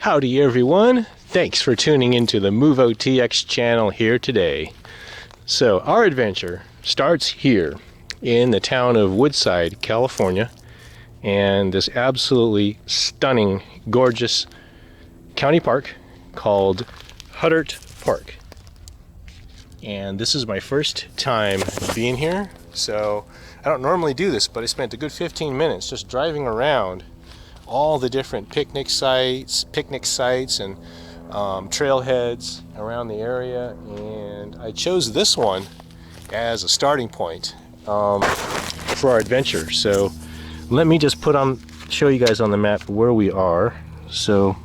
Howdy everyone, thanks for tuning into the MoveOTX channel here today. So our adventure starts here in the town of Woodside, California, and this absolutely stunning, gorgeous county park called Huddart Park. And this is my first time being here, so I don't normally do this, but I spent a good 15 minutes just driving around all the different picnic sites and trailheads around the area, and I chose this one as a starting point for our adventure. So let me just show you guys on the map where we are. So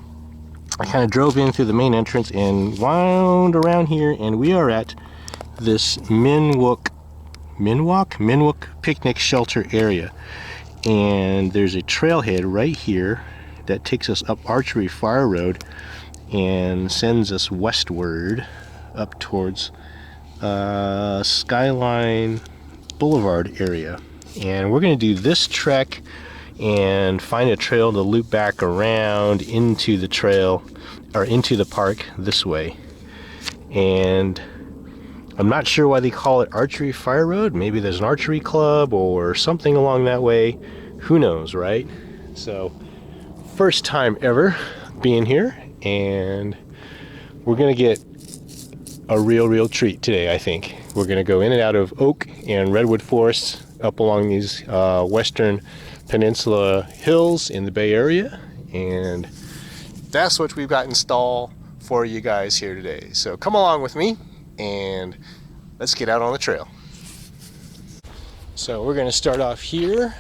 I kind of drove in through the main entrance and wound around here, and we are at this Minwook picnic shelter area. And there's a trailhead right here that takes us up Archery Fire Road and sends us westward up towards Skyline Boulevard area. And we're going to do this trek and find a trail to loop back around into the trail, or into the park this way. And I'm not sure why they call it Archery Fire Road. Maybe there's an archery club or something along that way. Who knows, right? So, first time ever being here, and we're gonna get a real treat today, I think. We're gonna go in and out of oak and redwood forests up along these western peninsula hills in the Bay Area, and that's what we've got in store for you guys here today. So come along with me and let's get out on the trail. So we're going to start off here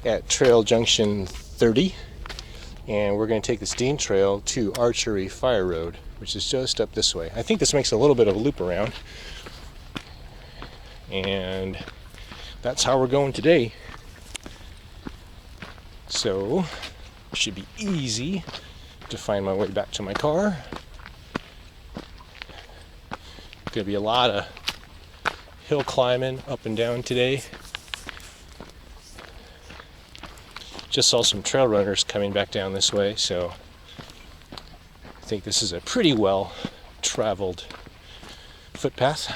at Trail Junction 30, and we're going to take this Dean Trail to Archery Fire Road, which is just up this way. I think this makes a little bit of a loop around, and that's how we're going today. So it should be easy to find my way back to my car. Gonna be a lot of hill climbing up and down today. Just saw some trail runners coming back down this way, so I think this is a pretty well traveled footpath.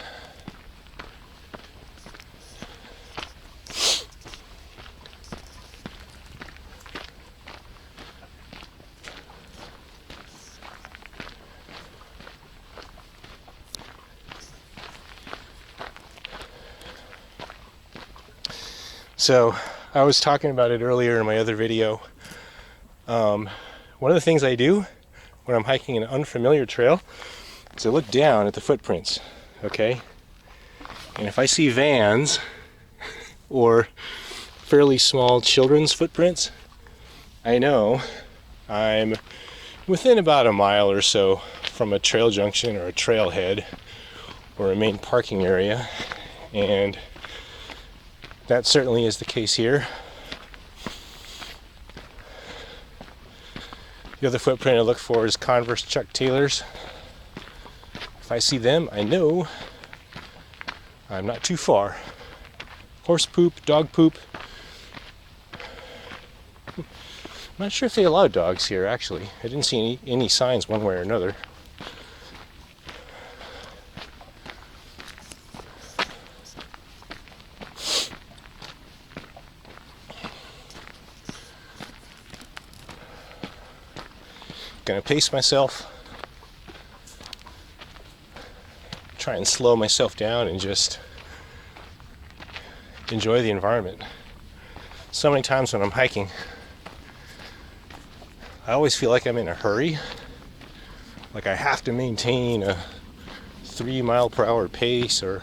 So I was talking about it earlier in my other video. One of the things I do when I'm hiking an unfamiliar trail is I look down at the footprints, okay? And if I see vans or fairly small children's footprints, I know I'm within about a mile or so from a trail junction or a trailhead or a main parking area, and that certainly is the case here. The other footprint I look for is Converse Chuck Taylors. If I see them, I know I'm not too far. Horse poop, dog poop. I'm not sure if they allow dogs here, actually. I didn't see any signs one way or another. Gonna pace myself, try and slow myself down and just enjoy the environment. So many times when I'm hiking, I always feel like I'm in a hurry, like I have to maintain a 3 mile per hour pace or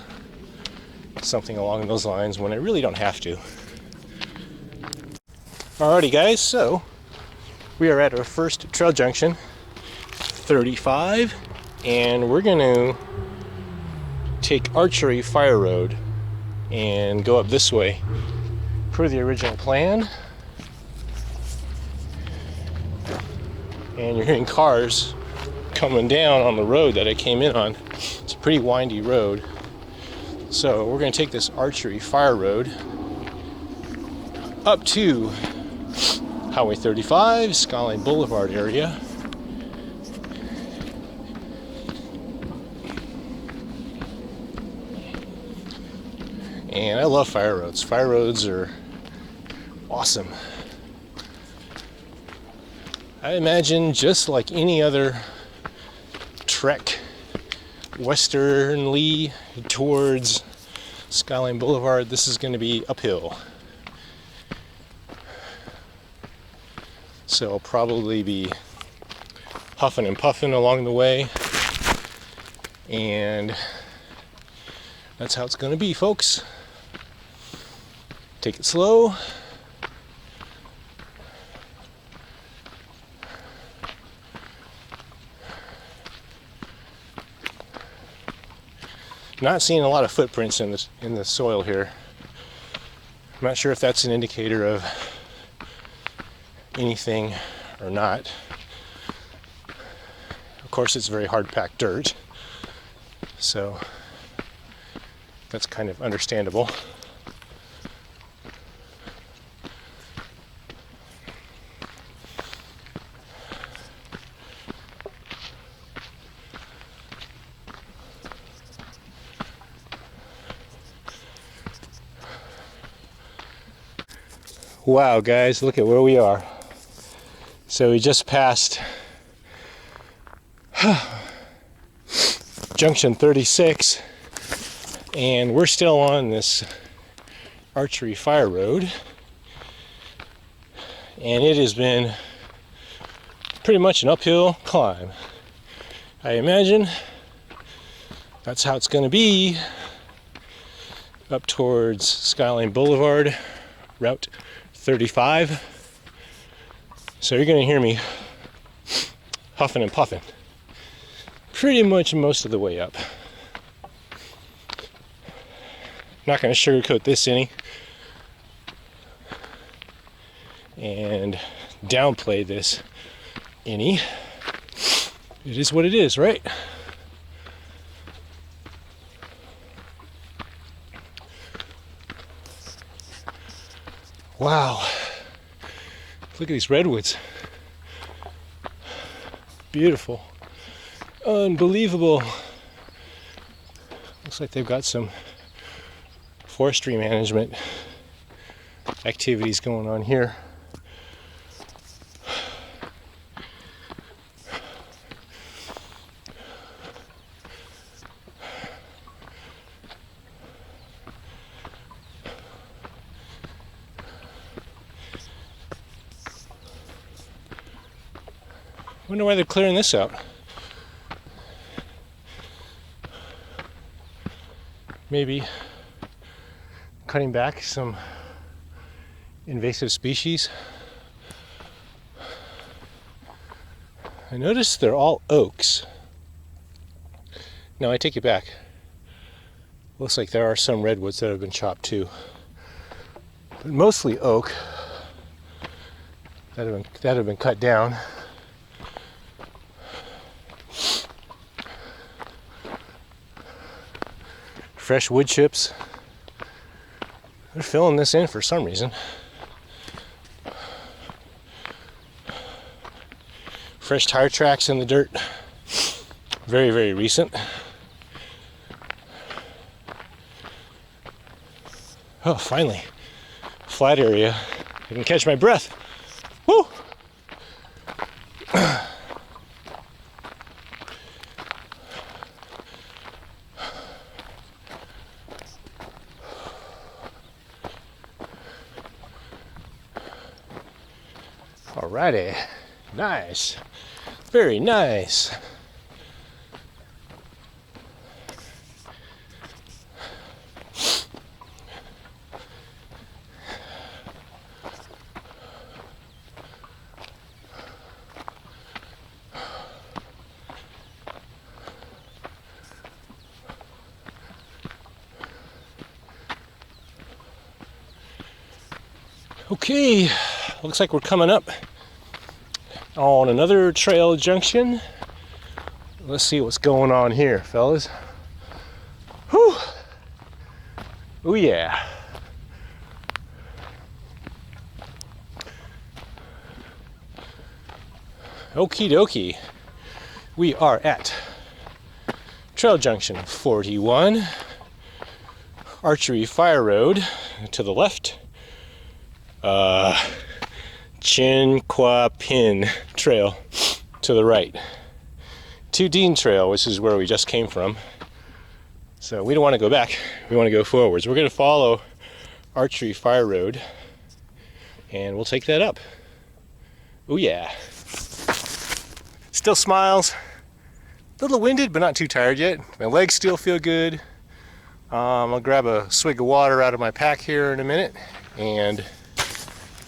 something along those lines, when I really don't have to. Alrighty guys, so we are at our first trail junction, 35, and we're going to take Archery Fire Road and go up this way per the original plan. And you're hearing cars coming down on the road that I came in on. It's a pretty windy road. So we're going to take this Archery Fire Road up to Highway 35, Skyline Boulevard area. And I love fire roads. Fire roads are awesome. I imagine just like any other trek westernly towards Skyline Boulevard, this is going to be uphill. So I'll probably be huffing and puffing along the way. And that's how it's going to be, folks. Take it slow. Not seeing a lot of footprints in the soil here. I'm not sure if that's an indicator of anything or not. Of course, it's very hard packed dirt, so that's kind of understandable. Wow, guys, look at where we are. So we just passed junction 36, and we're still on this archery fire road, and it has been pretty much an uphill climb. I imagine that's how it's going to be up towards Skyline Boulevard, Route 35. So you're going to hear me huffing and puffing pretty much most of the way up. Not going to sugarcoat this any and downplay this any. It is what it is, right? Wow. Look at these redwoods. Beautiful. Unbelievable. Looks like they've got some forestry management activities going on here. Wonder why they're clearing this out. Maybe cutting back some invasive species. I noticed they're all oaks. No, I take it back. Looks like there are some redwoods that have been chopped too, but mostly oak that have been cut down. Fresh wood chips. They're filling this in for some reason. Fresh tire tracks in the dirt. Very, very recent. Oh, finally. Flat area. I can catch my breath. Woo! Alrighty, nice, very nice. Okay, looks like we're coming up on another trail junction. Let's see what's going on here, fellas. Whew. Oh yeah. Okie dokie. We are at Trail Junction 41, Archery Fire Road to the left, Chinquapin Trail to the right, to Dean Trail, which is where we just came from. So we don't want to go back, we want to go forwards. We're going to follow Archery Fire Road and we'll take that up. Oh yeah. Still smiles. A little winded, but not too tired yet. My legs still feel good. I'll grab a swig of water out of my pack here in a minute, and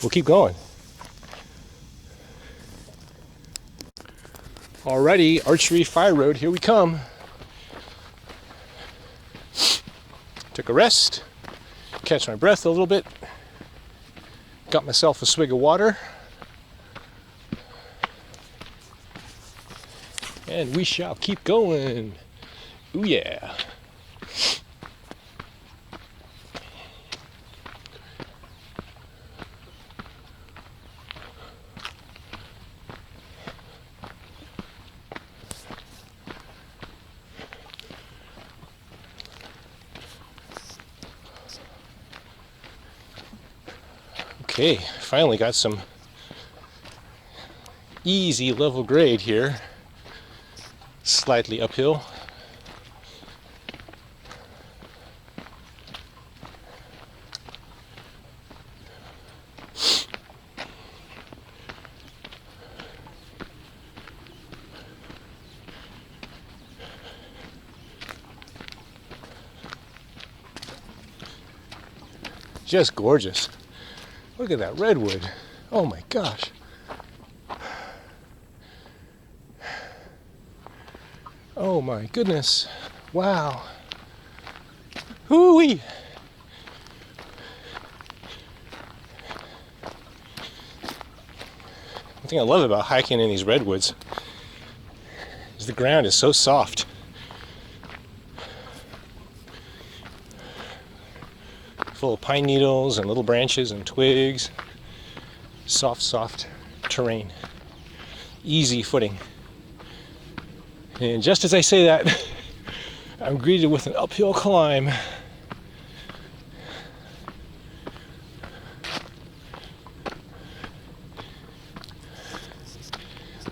we'll keep going. Alrighty, Archery Fire Road, here we come. Took a rest, catch my breath a little bit, got myself a swig of water, and we shall keep going. Ooh yeah. Okay, finally got some easy level grade here. Slightly uphill. Just gorgeous. Look at that redwood. Oh my gosh. Oh my goodness. Wow. Hoo-wee. One thing I love about hiking in these redwoods is the ground is so soft. Full of pine needles and little branches and twigs. Soft terrain. Easy footing. And just as I say that, I'm greeted with an uphill climb.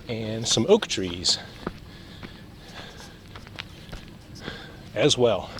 And some oak trees as well.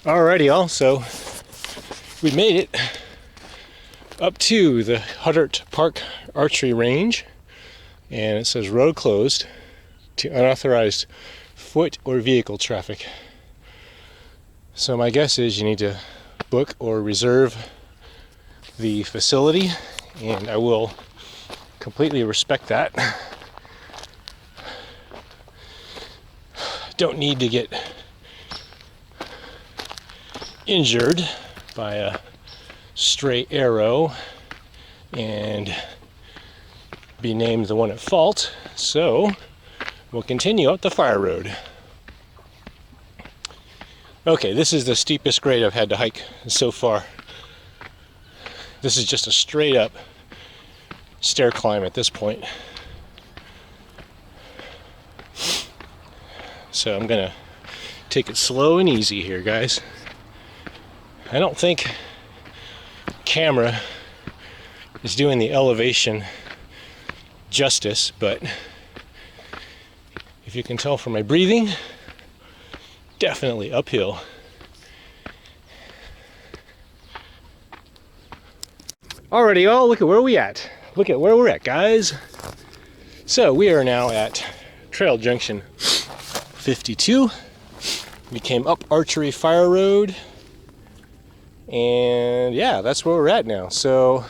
Alrighty, y'all, so we made it up to the Huddart Park Archery Range, and it says road closed to unauthorized foot or vehicle traffic. So my guess is you need to book or reserve the facility, and I will completely respect that. Don't need to get injured by a stray arrow and be named the one at fault, so we'll continue up the fire road. Okay, this is the steepest grade I've had to hike so far. This is just a straight up stair climb at this point. So I'm gonna take it slow and easy here, guys. I don't think camera is doing the elevation justice, but if you can tell from my breathing, definitely uphill. Alrighty, y'all, look at where we at. Look at where we're at, guys. So we are now at Trail Junction 52. We came up Archery Fire Road. And yeah, that's where we're at now. So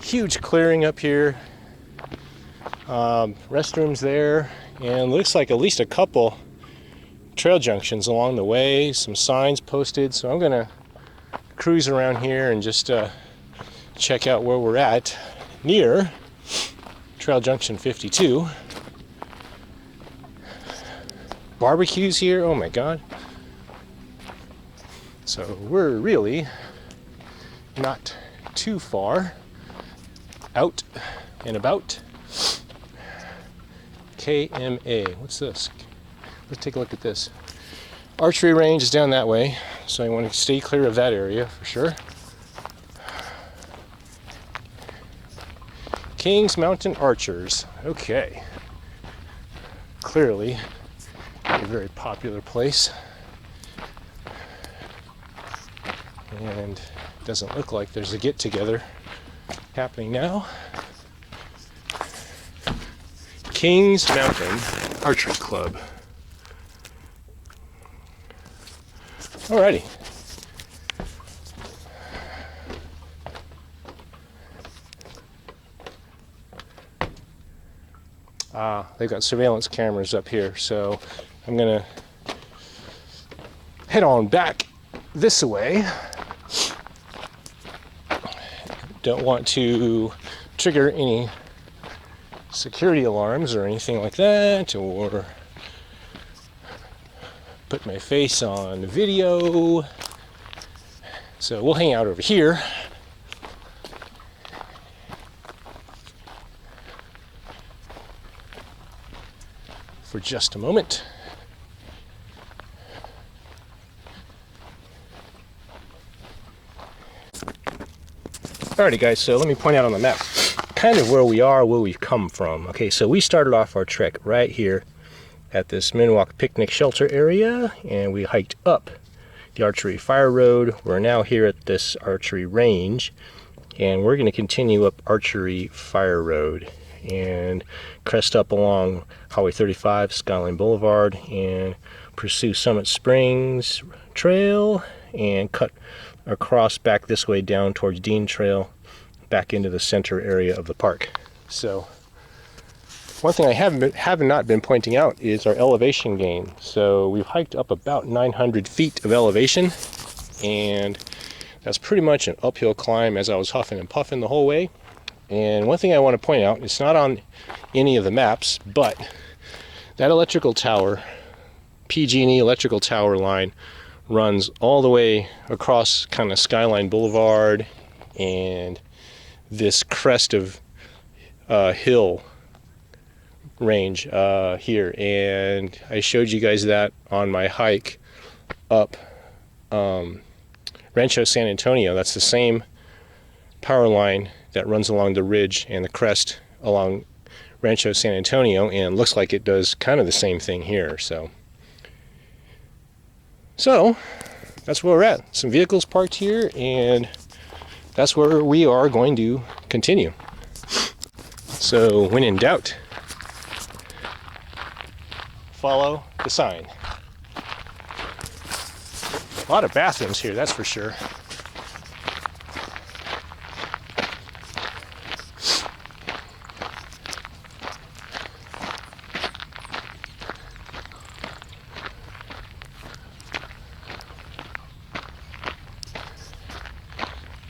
huge clearing up here. Restrooms there. And looks like at least a couple trail junctions along the way. Some signs posted. So I'm going to cruise around here and just check out where we're at near Trail Junction 52. Barbecues here, oh my god. So we're really not too far out and about. KMA, what's this? Let's take a look at this. Archery range is down that way, so I want to stay clear of that area for sure. Kings Mountain Archers. Okay. Clearly a very popular place. And it doesn't look like there's a get-together happening now. Kings Mountain Archery Club. Alrighty. They've got surveillance cameras up here, so I'm gonna head on back this way. Don't want to trigger any security alarms or anything like that, or put my face on video. So we'll hang out over here. For just a moment. Alrighty guys, so let me point out on the map kind of where we are, where we've come from. Okay, so we started off our trek right here at this Minwalk picnic shelter area, and we hiked up the Archery Fire Road. We're now here at this archery range, and we're going to continue up Archery Fire Road and crest up along Highway 35, Skyline Boulevard, and pursue Summit Springs Trail and cut across back this way down towards Dean Trail, back into the center area of the park. So one thing I have not been pointing out is our elevation gain. So we've hiked up about 900 feet of elevation, and that's pretty much an uphill climb as I was huffing and puffing the whole way. And one thing I want to point out, it's not on any of the maps, but that electrical tower, PG&E electrical tower line, runs all the way across kind of Skyline Boulevard and this crest of hill range here. And I showed you guys that on my hike up Rancho San Antonio. That's the same power line that runs along the ridge and the crest along Rancho San Antonio, and looks like it does kind of the same thing here. So that's where we're at. Some vehicles parked here, and that's where we are going to continue. So when in doubt, follow the sign. A lot of bathrooms here, that's for sure.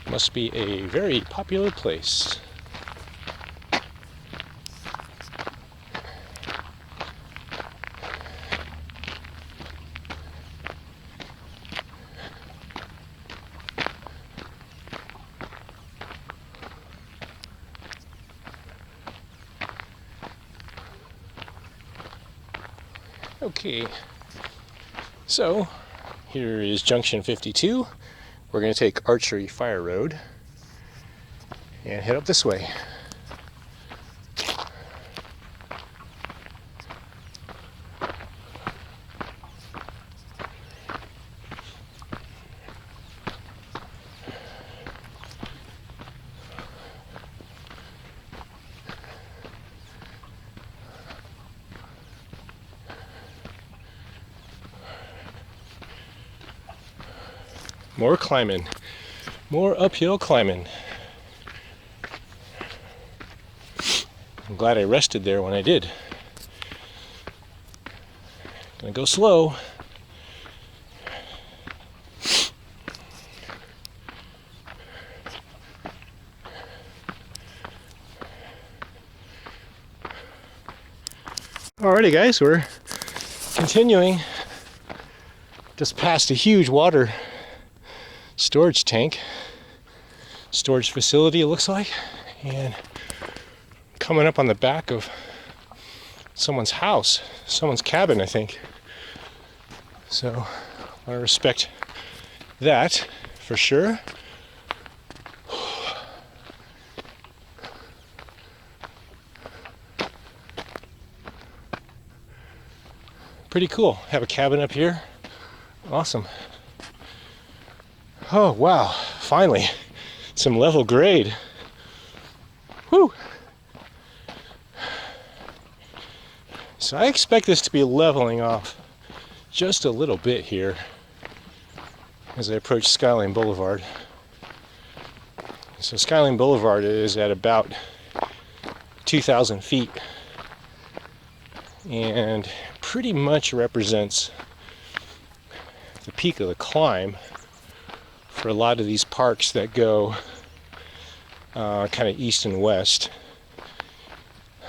Must be a very popular place. Okay, so here is Junction 52. We're going to take Archery Fire Road and head up this way. More climbing. More uphill climbing. I'm glad I rested there when I did. Gonna go slow. Alrighty guys, we're continuing. Just past a huge water storage tank, storage facility it looks like, and coming up on the back of someone's house, someone's cabin I think. So I respect that for sure. Pretty cool. Have a cabin up here. Awesome. Oh wow, finally some level grade. Whew. So I expect this to be leveling off just a little bit here as I approach Skyline Boulevard. So Skyline Boulevard is at about 2,000 feet and pretty much represents the peak of the climb for a lot of these parks that go kind of east and west.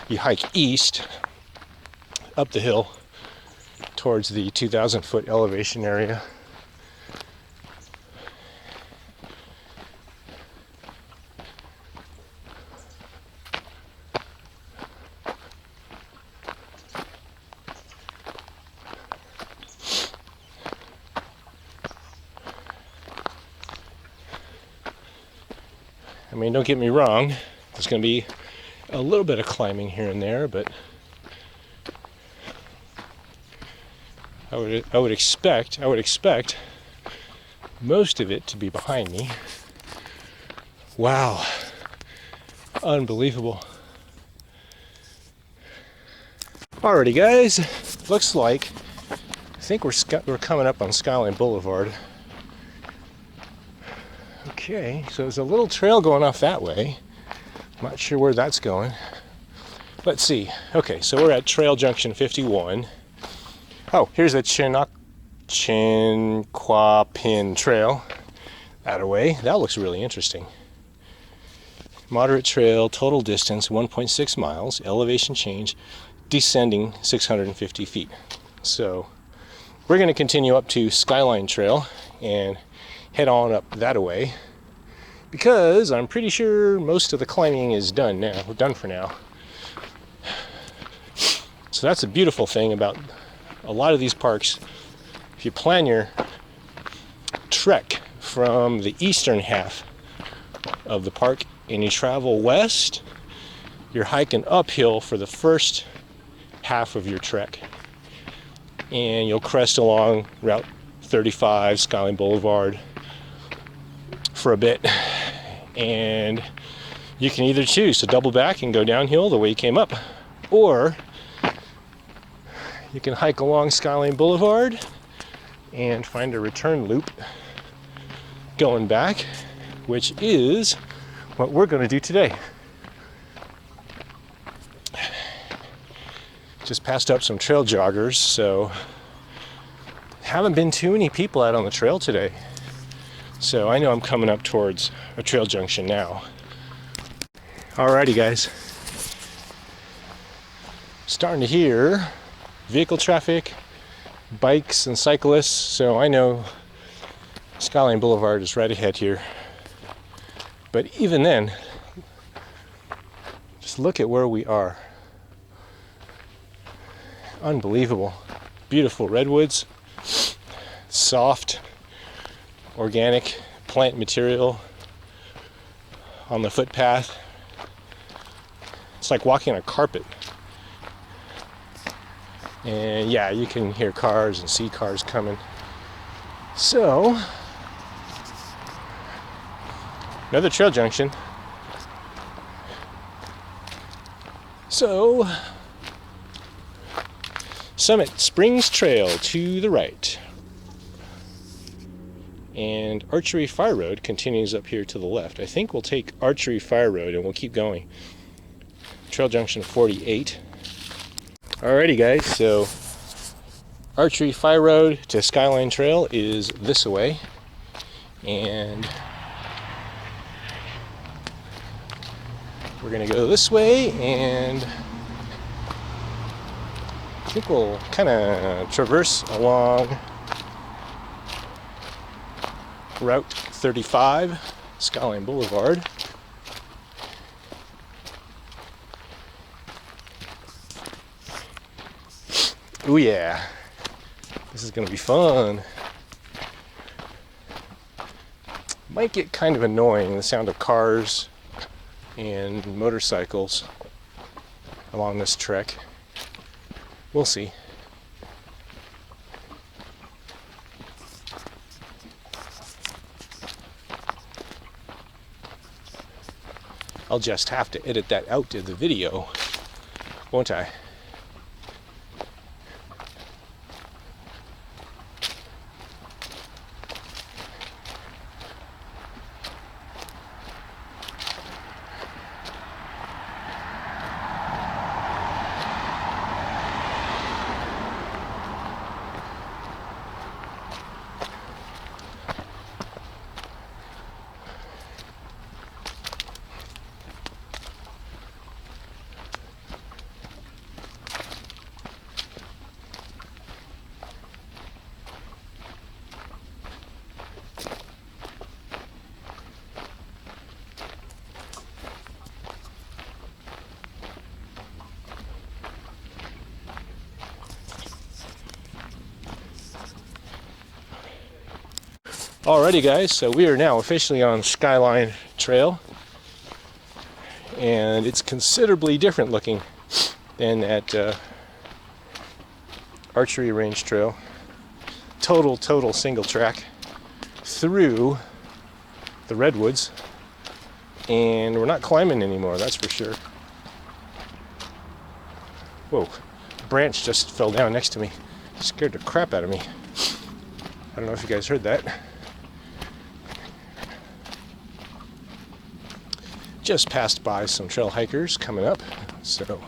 You hike east up the hill towards the 2,000 foot elevation area. I mean, don't get me wrong, there's going to be a little bit of climbing here and there, but I would expect most of it to be behind me. Wow, unbelievable. Alrighty guys, looks like I think we're coming up on Skyline Boulevard. Okay, so there's a little trail going off that way. I'm not sure where that's going. Let's see. Okay, so we're at Trail Junction 51. Oh, here's the Chinquapin Trail. That away. That looks really interesting. Moderate trail, total distance 1.6 miles, elevation change, descending 650 feet. So we're going to continue up to Skyline Trail and head on up that away, because I'm pretty sure most of the climbing is done now. We're done for now. So that's a beautiful thing about a lot of these parks. If you plan your trek from the eastern half of the park and you travel west, you're hiking uphill for the first half of your trek, and you'll crest along Route 35, Skyline Boulevard for a bit, and you can either choose to double back and go downhill the way you came up, or you can hike along Skyline Boulevard and find a return loop going back, which is what we're going to do today. Just passed up some trail joggers, so haven't been too many people out on the trail today. So I know I'm coming up towards a trail junction now. Alrighty guys. Starting to hear vehicle traffic, bikes and cyclists, so I know Skyline Boulevard is right ahead here. But even then, just look at where we are. Unbelievable. Beautiful redwoods, soft, organic plant material on the footpath. It's like walking on a carpet. And yeah, you can hear cars and see cars coming. So, another trail junction. So, Summit Springs Trail to the right. and Archery Fire Road continues up here to the left. I think we'll take Archery Fire Road and we'll keep going. Trail junction 48. Alrighty guys, so Archery Fire Road to Skyline Trail is this way, and we're gonna go this way, and I think we'll kind of traverse along Route 35, Skyline Boulevard. Oh yeah, this is gonna be fun. Might get kind of annoying, the sound of cars and motorcycles along this trek. We'll see. I'll just have to edit that out of the video, won't I? Alrighty guys, so we are now officially on Skyline Trail, and it's considerably different looking than that Archery Range Trail. Total single track through the redwoods, and we're not climbing anymore, that's for sure. Whoa, a branch just fell down next to me. Scared the crap out of me. I don't know if you guys heard that. Just passed by some trail hikers coming up, so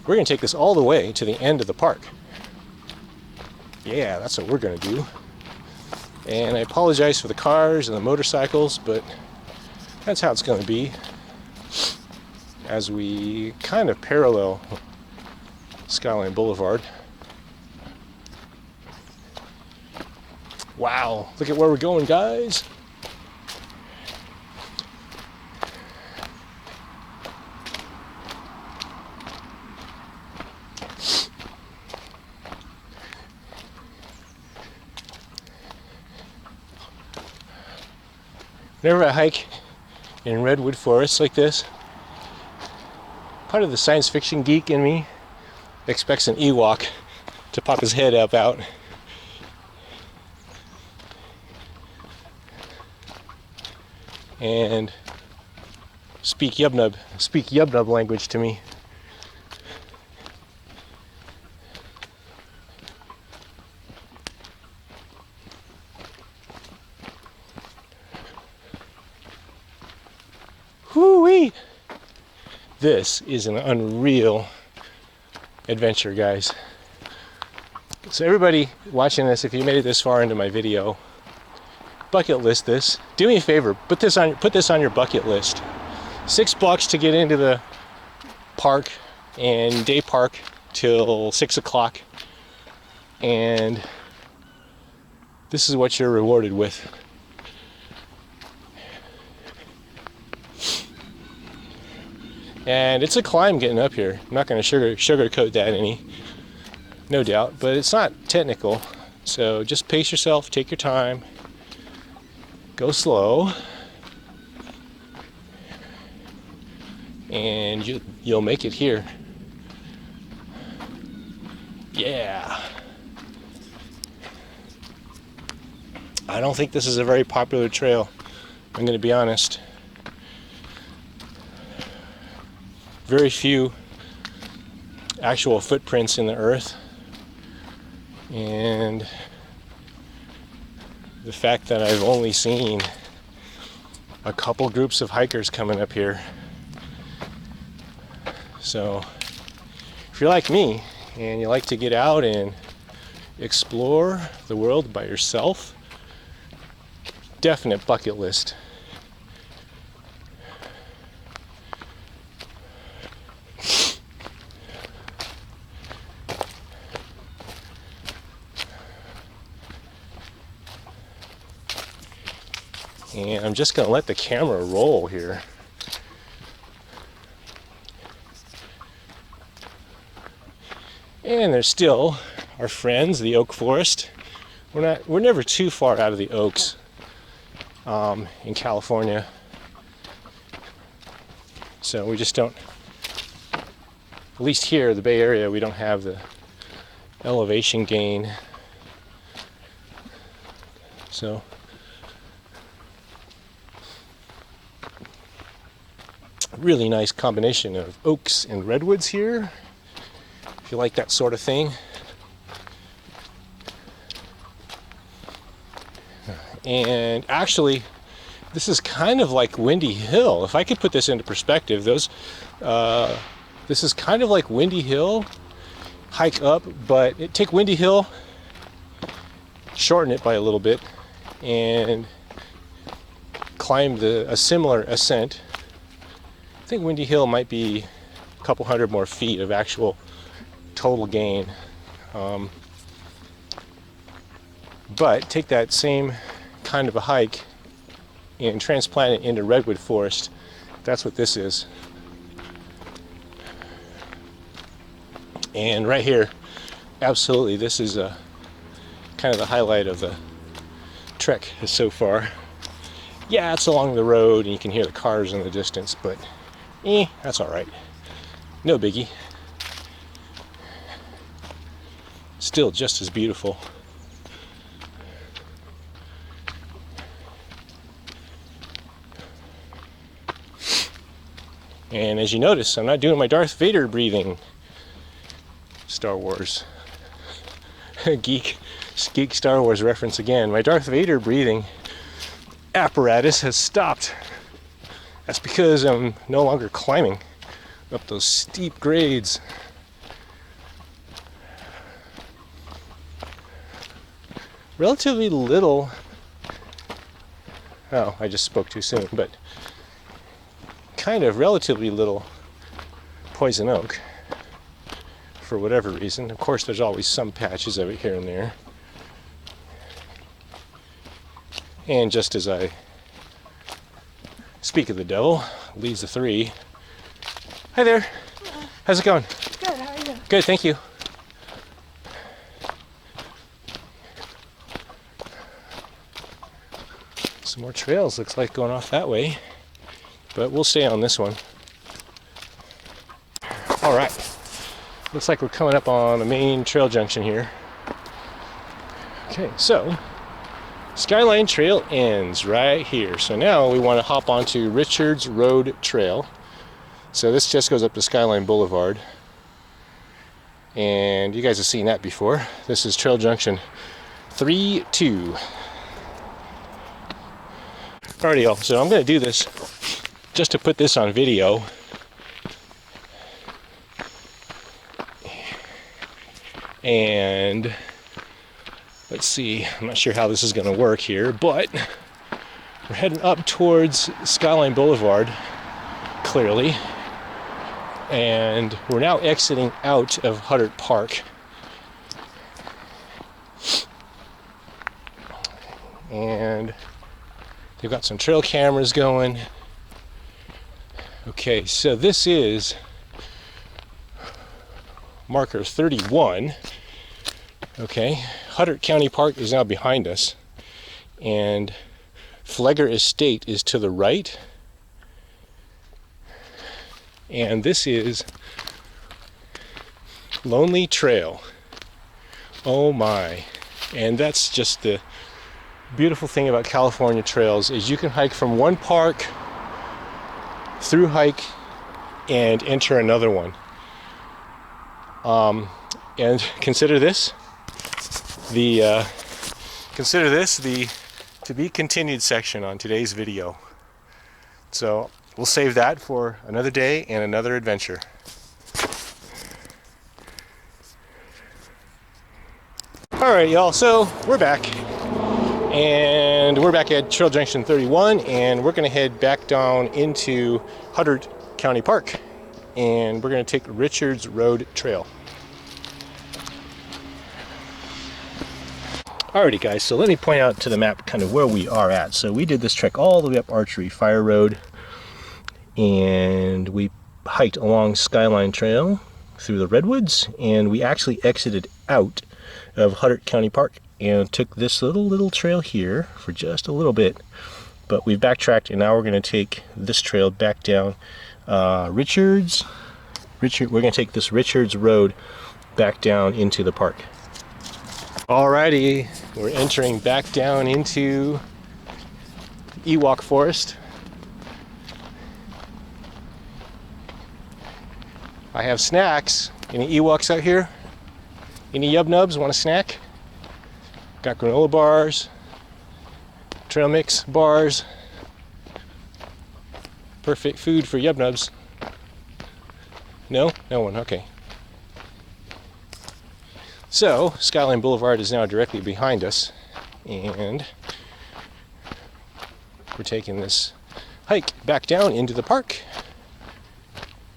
we're going to take this all the way to the end of the park. Yeah, that's what we're going to do. And I apologize for the cars and the motorcycles, but that's how it's going to be as we kind of parallel Skyline Boulevard. Wow, look at where we're going, guys. Whenever I hike in redwood forests like this, part of the science fiction geek in me expects an Ewok to pop his head up out. And speak Yubnub language to me. Whoo-wee! This is an unreal adventure, guys. So everybody watching this, if you made it this far into my video, bucket list this. Do me a favor, put this on your bucket list. 6 bucks to get into the park and day park till 6 o'clock, and this is what you're rewarded with. And it's a climb getting up here. I'm not going to sugarcoat that any, no doubt, but it's not technical. So just pace yourself, take your time, go slow, and you'll make it here. Yeah. I don't think this is a very popular trail, I'm going to be honest. Very few actual footprints in the earth, and the fact that I've only seen a couple groups of hikers coming up here. So if you're like me and you like to get out and explore the world by yourself, definite bucket list. And I'm just going to let the camera roll here. And there's still our friends, the oak forest. We're never too far out of the oaks in California. So we just don't, at least here, the Bay Area, we don't have the elevation gain. So really nice combination of oaks and redwoods here, if you like that sort of thing. And actually, this is kind of like Windy Hill. If I could put this into perspective, this is kind of like Windy Hill, hike up, but take Windy Hill, shorten it by a little bit, and climb a similar ascent. I think Windy Hill might be a couple hundred more feet of actual total gain. But take that same kind of a hike and transplant it into redwood forest. That's what this is. And right here, absolutely, this is kind of the highlight of the trek so far. Yeah, it's along the road and you can hear the cars in the distance, but that's all right. No biggie. Still just as beautiful. And as you notice, I'm not doing my Darth Vader breathing. Star Wars. Geek Star Wars reference again. My Darth Vader breathing apparatus has stopped. That's because I'm no longer climbing up those steep grades. Relatively little, oh, I just spoke too soon, but kind of relatively little poison oak for whatever reason. Of course, there's always some patches of it here and there. And just as I speak of the devil, leaves the three. Hi there. How's it going? Good, how are you? Good, thank you. Some more trails, looks like, going off that way. But we'll stay on this one. All right. Looks like we're coming up on the main trail junction here. Okay, so Skyline Trail ends right here. So now we want to hop onto Richards Road Trail. So this just goes up to Skyline Boulevard. And you guys have seen that before. This is Trail Junction 3-2. Alrighty, y'all. So I'm going to do this just to put this on video. And let's see, I'm not sure how this is going to work here, but we're heading up towards Skyline Boulevard, clearly. And we're now exiting out of Huddart Park. And they've got some trail cameras going. Okay, so this is marker 31. Okay, Huddart County Park is now behind us, and Flegger Estate is to the right, and this is Lonely Trail. Oh my. And that's just the beautiful thing about California trails, is you can hike from one park through hike and enter another one. And consider this the to be continued section on today's video. So we'll save that for another day and another adventure. Alright y'all, so we're back. And we're back at Trail Junction 31, and we're going to head back down into Huddart County Park. And we're going to take Richards Road Trail. Alrighty guys, so let me point out to the map kind of where we are at. So we did this trek all the way up Archery Fire Road, and we hiked along Skyline Trail through the redwoods, and we actually exited out of Huddart County Park and took this little trail here for just a little bit. But we've backtracked, and now we're going to take this trail back down we're going to take this Richards Road back down into the park. Alrighty, we're entering back down into Ewok Forest. I have snacks. Any Ewoks out here? Any Yub Nubs? Want a snack? Got granola bars, trail mix bars. Perfect food for Yub Nubs. No? No one, okay. So, Skyline Boulevard is now directly behind us, and we're taking this hike back down into the park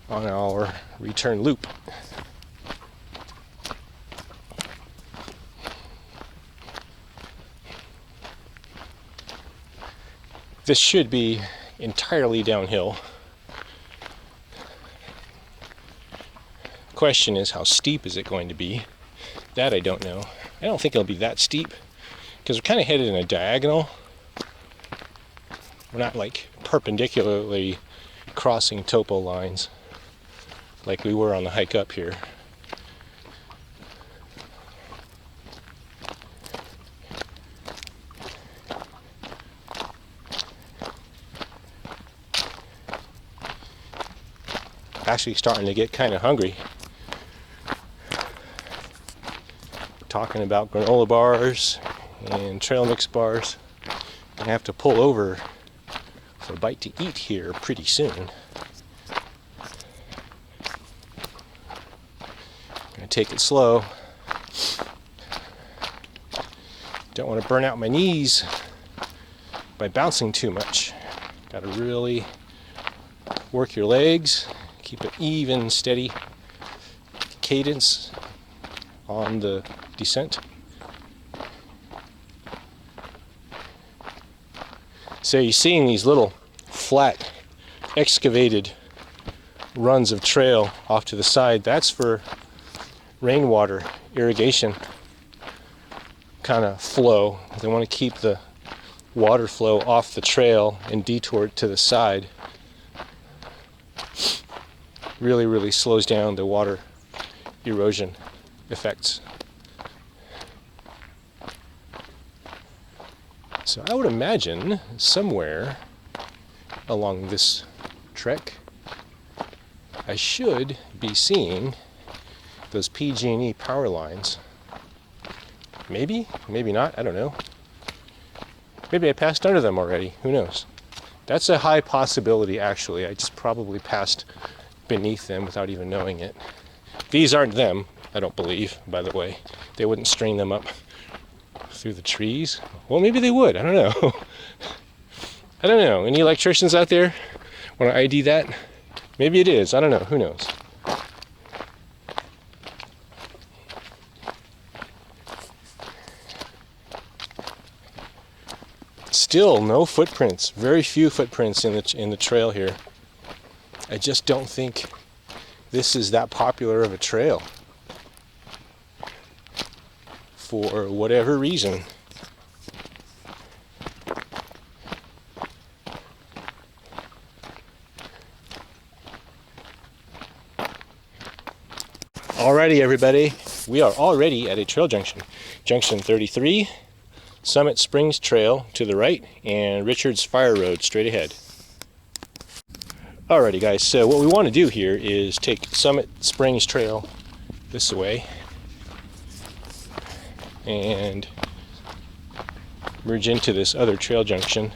on our return loop. This should be entirely downhill. Question is, how steep is it going to be? That I don't know. I don't think it'll be that steep, because we're kind of headed in a diagonal. We're not like perpendicularly crossing topo lines like we were on the hike up here. Actually starting to get kind of hungry. Talking about granola bars and trail mix bars. I have to pull over for a bite to eat here pretty soon. Gonna take it slow. Don't want to burn out my knees by bouncing too much. Gotta really work your legs. Keep an even, steady cadence on the descent. So you're seeing these little flat excavated runs of trail off to the side. That's for rainwater irrigation kind of flow. They want to keep the water flow off the trail and detour it to the side. Really slows down the water erosion effects. So I would imagine somewhere along this trek I should be seeing those PG&E power lines. Maybe, maybe not, I don't know. Maybe I passed under them already, who knows? That's a high possibility actually. I just probably passed beneath them without even knowing it. These aren't them, I don't believe, by the way. They wouldn't string them up through the trees. Well, maybe they would, I don't know. I don't know. Any electricians out there want to ID that? Maybe it is, I don't know, who knows? Still no footprints, very few footprints in the trail here. I just don't think this is that popular of a trail for whatever reason. Alrighty everybody, we are already at a trail junction. Junction 33, Summit Springs Trail to the right, and Richards Fire Road straight ahead. Alrighty guys, so what we want to do here is take Summit Springs Trail this way and merge into this other trail junction.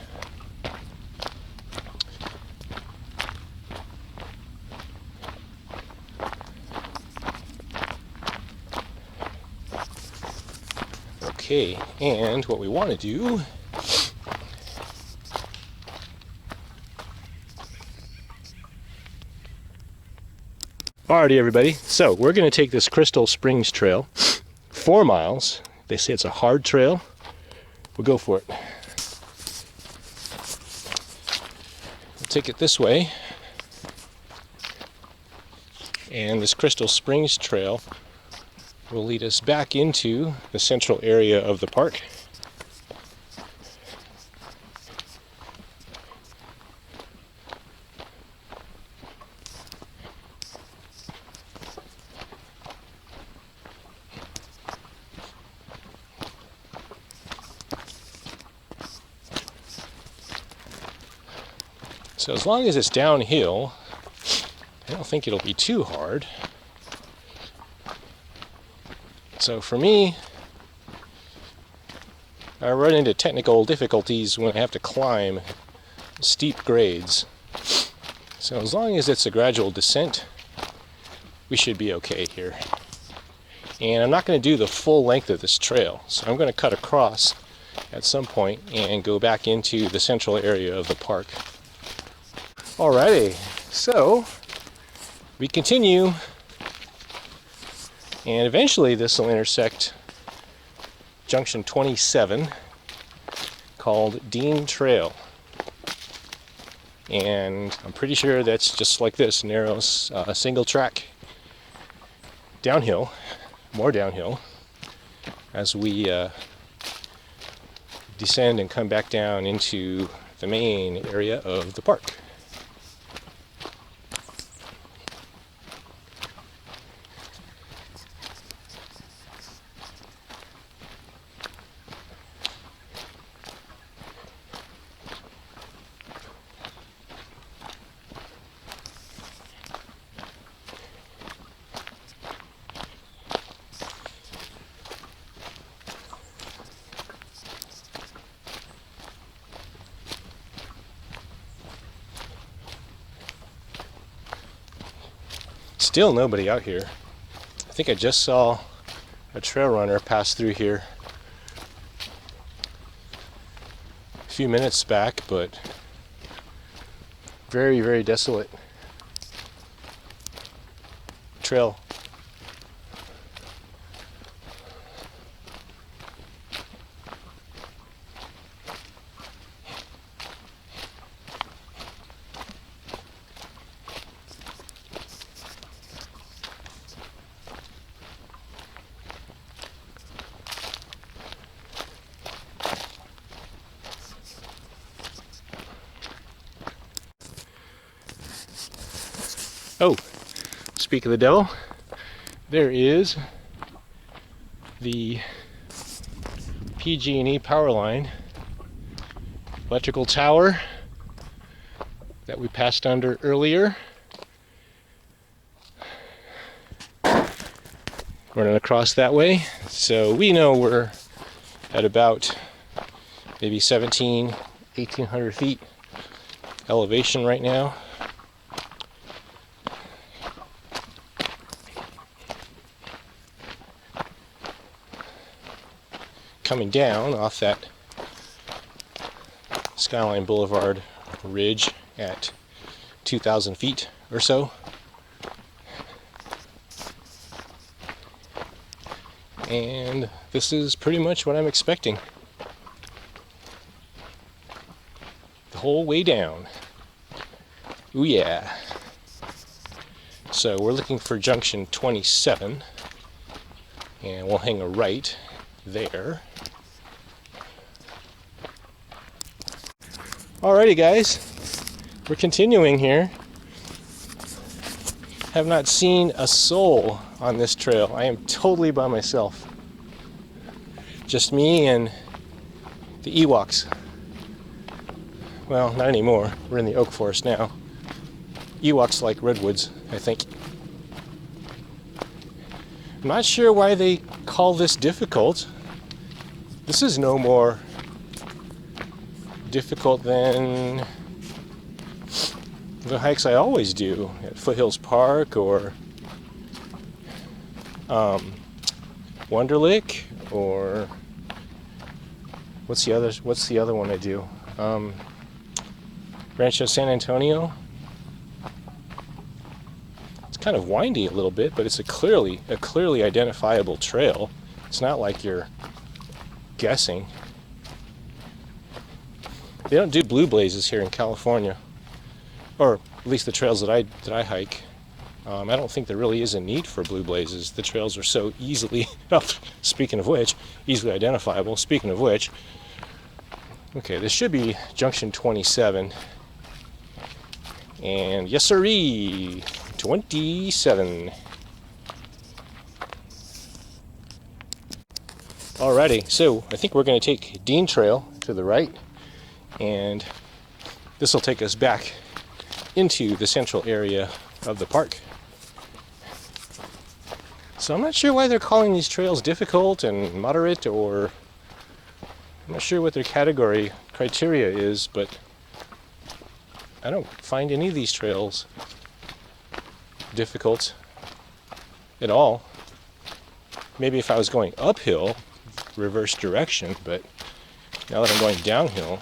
Okay, and what we want to do alrighty everybody, so we're going to take this Crystal Springs Trail 4 miles. They say it's a hard trail. We'll go for it. We'll take it this way, and this Crystal Springs Trail will lead us back into the central area of the park. So as long as it's downhill, I don't think it'll be too hard. So for me, I run into technical difficulties when I have to climb steep grades. So as long as it's a gradual descent, we should be okay here. And I'm not going to do the full length of this trail, so I'm going to cut across at some point and go back into the central area of the park. Alrighty, so we continue, and eventually this will intersect junction 27 called Dean Trail, and I'm pretty sure that's just like this, narrow single track downhill, more downhill, as we descend and come back down into the main area of the park. Still nobody out here. I think I just saw a trail runner pass through here a few minutes back, but very, very desolate trail. Oh, speak of the devil, there is the PG&E power line, electrical tower that we passed under earlier. Running across that way, so we know we're at about maybe 1,800 feet elevation right now. Coming down off that Skyline Boulevard ridge at 2,000 feet or so. And this is pretty much what I'm expecting the whole way down. Ooh yeah. So we're looking for junction 27, and we'll hang a right there. Alrighty guys, we're continuing here. Have not seen a soul on this trail. I am totally by myself. Just me and the Ewoks. Well, not anymore. We're in the oak forest now. Ewoks like redwoods, I think. I'm not sure why they call this difficult. This is no more difficult than the hikes I always do at Foothills Park or Wonderlick, or what's the other one I do? Rancho San Antonio. It's kind of windy a little bit, but it's a clearly identifiable trail. It's not like you're guessing. They don't do blue blazes here in California, or at least the trails that I hike. I don't think there really is a need for blue blazes. The trails are so easily, speaking of which, easily identifiable. Speaking of which, okay, this should be junction 27. And yes sirree, 27. Alrighty, so I think we're going to take Dean Trail to the right, and this will take us back into the central area of the park. So I'm not sure why they're calling these trails difficult and moderate, or I'm not sure what their category criteria is, but I don't find any of these trails difficult at all. Maybe if I was going uphill, reverse direction, but now that I'm going downhill,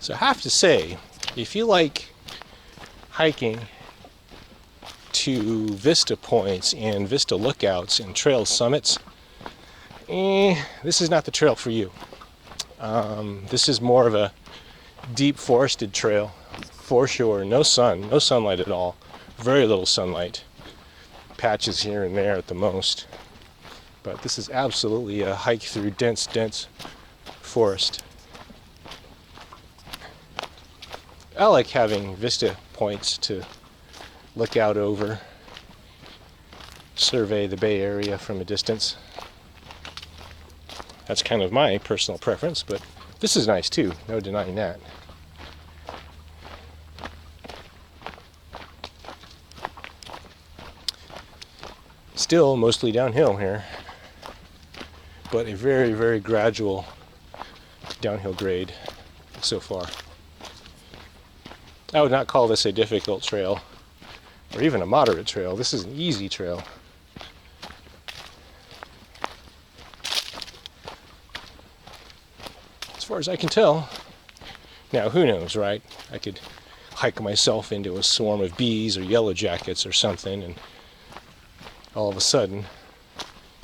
so I have to say, if you like hiking to vista points and vista lookouts and trail summits, this is not the trail for you. This is more of a deep forested trail, for sure. No sunlight at all. Very little sunlight. Patches here and there at the most. But this is absolutely a hike through dense forest. I like having vista points to look out over, survey the Bay Area from a distance. That's kind of my personal preference, but this is nice too, no denying that. Still mostly downhill here, but a very gradual downhill grade so far. I would not call this a difficult trail, or even a moderate trail. This is an easy trail. As far as I can tell. Now, who knows, right? I could hike myself into a swarm of bees or yellow jackets or something, and all of a sudden,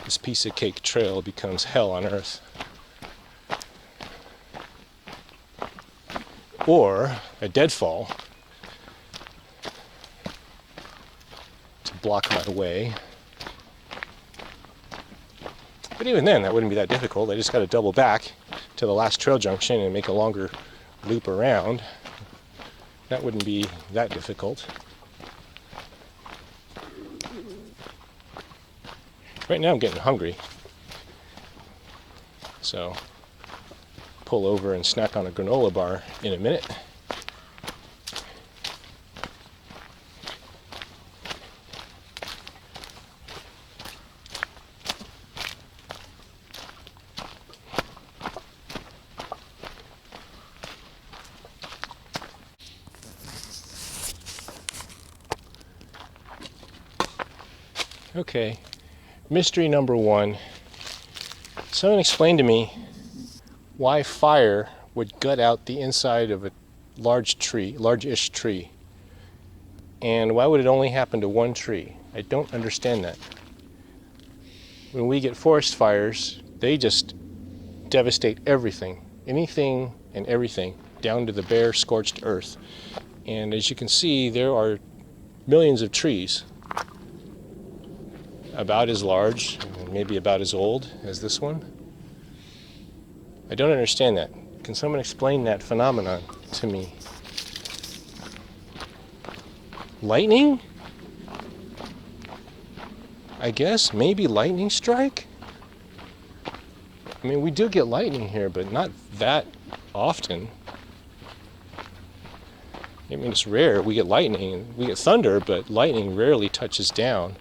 this piece of cake trail becomes hell on earth. Or a deadfall to block my way. But even then, that wouldn't be that difficult. I just got to double back to the last trail junction and make a longer loop around. That wouldn't be that difficult. Right now I'm getting hungry, so pull over and snack on a granola bar in a minute. Okay, mystery number one. Someone explained to me why fire would gut out the inside of a large-ish tree. And why would it only happen to one tree? I don't understand that. When we get forest fires, they just devastate everything, anything and everything, down to the bare scorched earth. And as you can see, there are millions of trees, about as large, maybe about as old as this one. I don't understand that. Can someone explain that phenomenon to me? Lightning? I guess maybe lightning strike? I mean, we do get lightning here, but not that often. I mean, it's rare. We get lightning, we get thunder, but lightning rarely touches down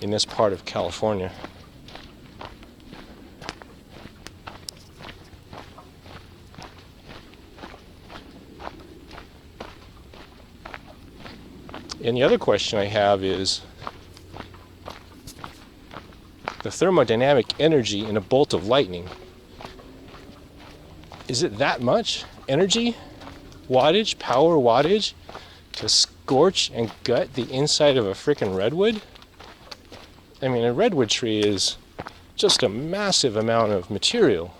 in this part of California. And the other question I have is the thermodynamic energy in a bolt of lightning. Is it that much energy, wattage, power wattage, to scorch and gut the inside of a frickin' redwood? I mean, a redwood tree is just a massive amount of material.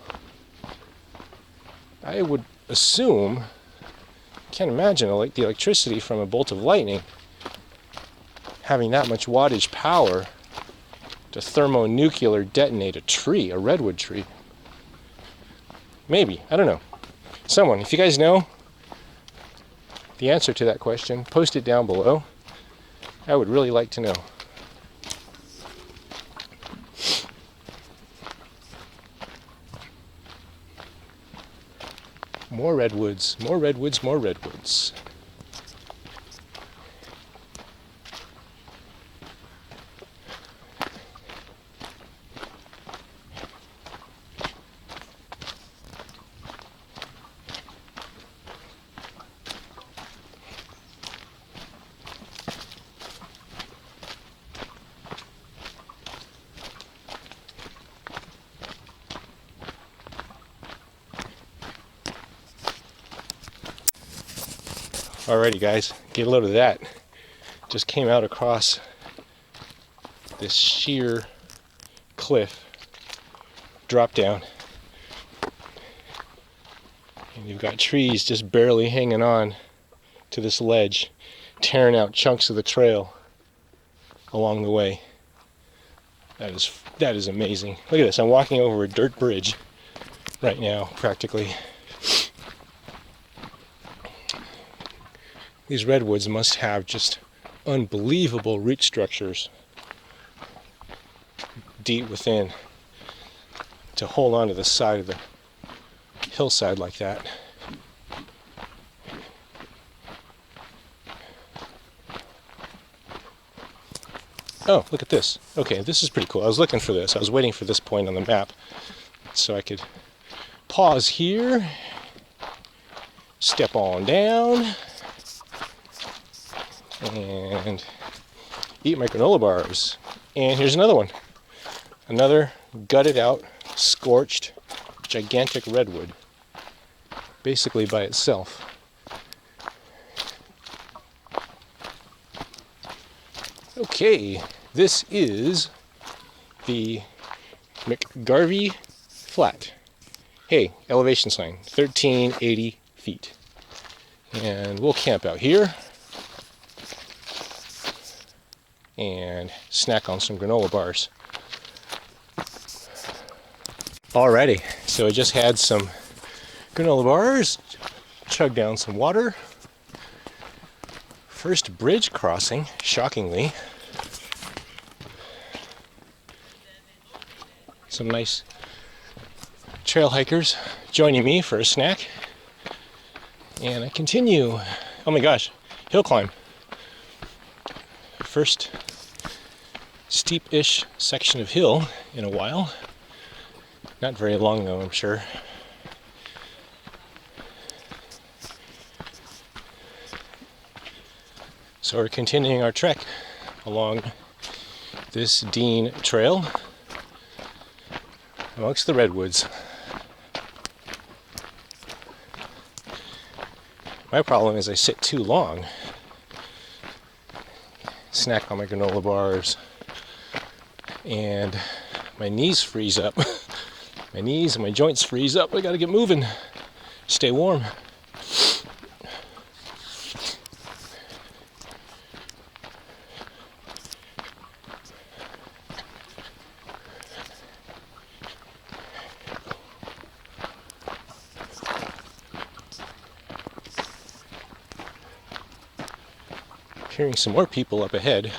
I would assume, can't imagine the electricity from a bolt of lightning having that much wattage power to thermonuclear detonate a tree, a redwood tree. Maybe, I don't know. Someone, if you guys know the answer to that question, post it down below. I would really like to know. More redwoods, more redwoods, more redwoods. Alrighty guys, get a load of that. Just came out across this sheer cliff, drop down, and you've got trees just barely hanging on to this ledge, tearing out chunks of the trail along the way. That is amazing. Look at this, I'm walking over a dirt bridge right now, practically. These redwoods must have just unbelievable root structures deep within to hold on to the side of the hillside like that. Oh, look at this. Okay, this is pretty cool. I was looking for this. I was waiting for this point on the map so I could pause here, step on down, and eat my granola bars. And here's another one. Another gutted out, scorched, gigantic redwood. Basically by itself. Okay, this is the McGarvey Flat. Hey, elevation sign, 1380 feet. And we'll camp out here and snack on some granola bars. Alrighty, so I just had some granola bars, chugged down some water. First bridge crossing, shockingly. Some nice trail hikers joining me for a snack. And I continue. Oh my gosh, hill climb. First steep-ish section of hill in a while. Not very long though, I'm sure. So we're continuing our trek along this Dean Trail amongst the redwoods. My problem is I sit too long. Snack on my granola bars and my knees freeze up. My knees and my joints freeze up. I gotta get moving. Stay warm. Hearing some more people up ahead.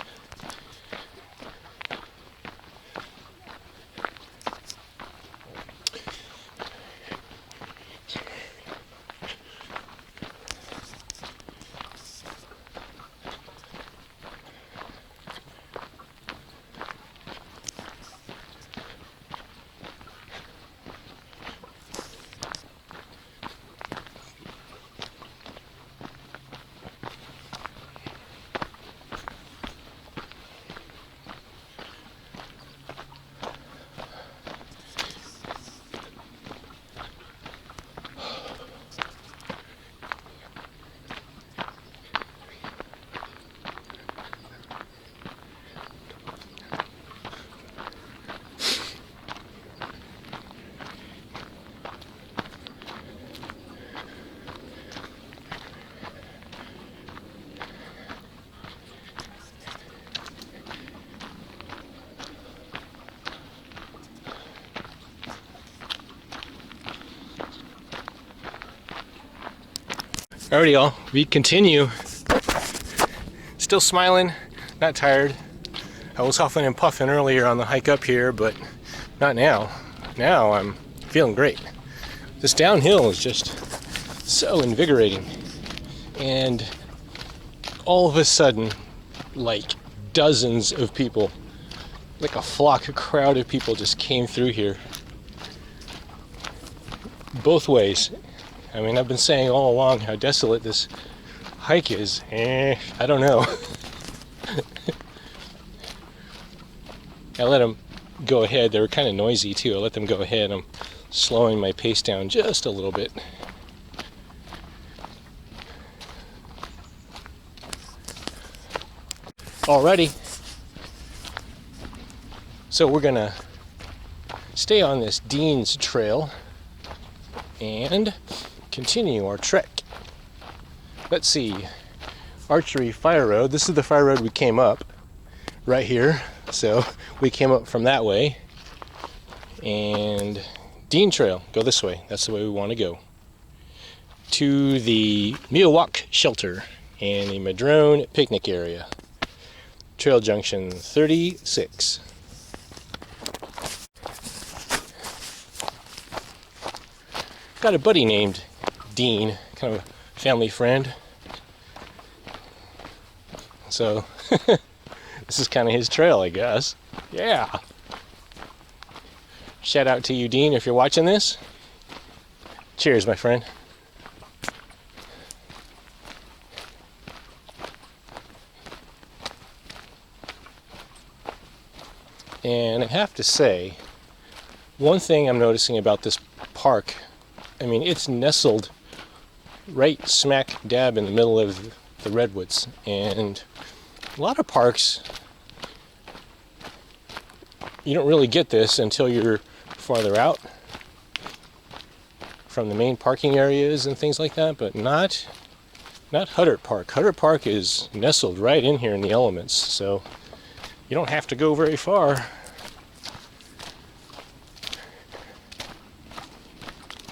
Alrighty, y'all, we continue. Still smiling, not tired. I was huffing and puffing earlier on the hike up here, but not now. Now I'm feeling great. This downhill is just so invigorating. And all of a sudden, like dozens of people, like a crowd of people just came through here. Both ways. I mean, I've been saying all along how desolate this hike is. I don't know. I let them go ahead. They were kind of noisy too. I let them go ahead. I'm slowing my pace down just a little bit. Alrighty. So we're gonna stay on this Dean's Trail and continue our trek. Let's see, Archery Fire Road. This is the fire road we came up right here. So we came up from that way, and Dean Trail, go this way. That's the way we want to go to the Miwok Shelter and the Madrone Picnic Area. Trail Junction 36. Got a buddy named Dean, kind of a family friend. So this is kind of his trail, I guess. Yeah. Shout out to you, Dean, if you're watching this. Cheers, my friend. And I have to say, one thing I'm noticing about this park, I mean, it's nestled right smack dab in the middle of the redwoods, and a lot of parks, you don't really get this until you're farther out from the main parking areas and things like that, but not Huddart Park. Huddart Park is nestled right in here in the elements, so you don't have to go very far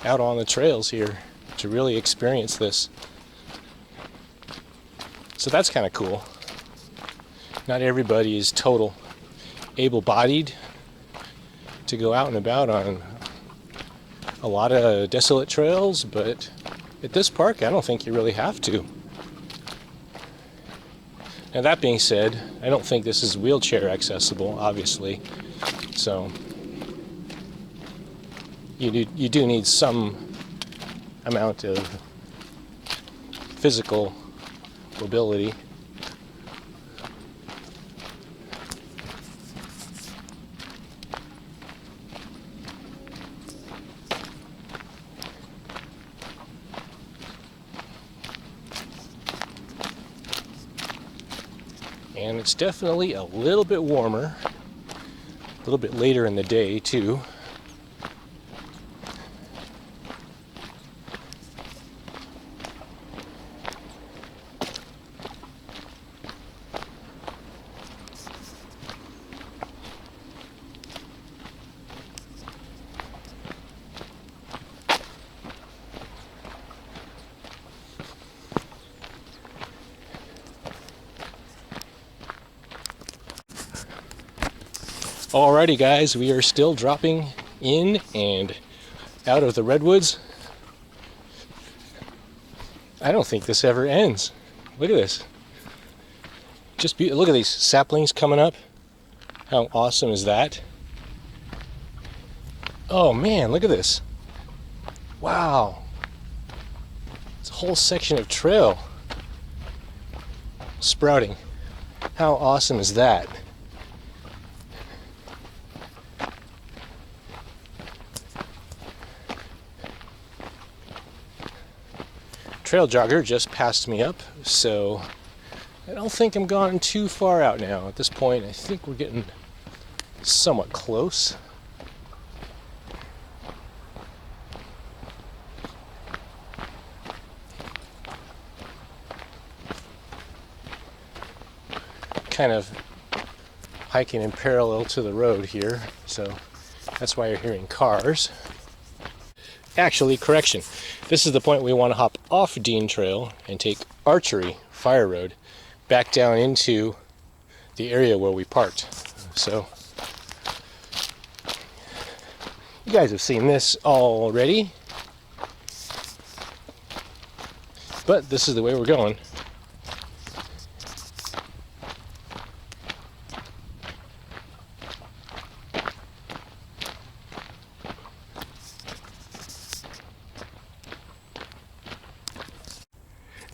out on the trails here to really experience this. So that's kind of cool. Not everybody is total able-bodied to go out and about on a lot of desolate trails, but at this park I don't think you really have to. Now that being said, I don't think this is wheelchair accessible, obviously, so you do need some amount of physical mobility. And it's definitely a little bit warmer, a little bit later in the day too. Alrighty guys, we are still dropping in and out of the redwoods. I don't think this ever ends. Look at this. Just look at these saplings coming up. How awesome is that? Oh man, look at this. Wow. It's a whole section of trail sprouting. How awesome is that? Trail jogger just passed me up, so I don't think I'm gone too far out now. At this point, I think we're getting somewhat close. Kind of hiking in parallel to the road here, so that's why you're hearing cars. Actually, correction. This is the point we want to hop off Dean Trail and take Archery Fire Road back down into the area where we parked. So, you guys have seen this already, but this is the way we're going.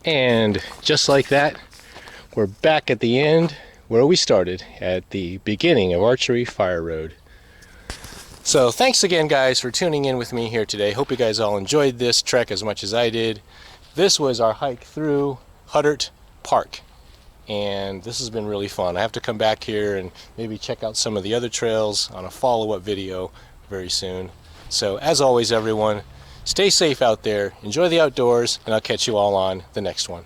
And just like that, we're back at the end where we started, at the beginning of Archery Fire Road. So thanks again guys for tuning in with me here today. Hope you guys all enjoyed this trek as much as I did. This was our hike through Huddart Park, and this has been really fun. I have to come back here and maybe check out some of the other trails on a follow-up video very soon. So as always everyone, stay safe out there, enjoy the outdoors, and I'll catch you all on the next one.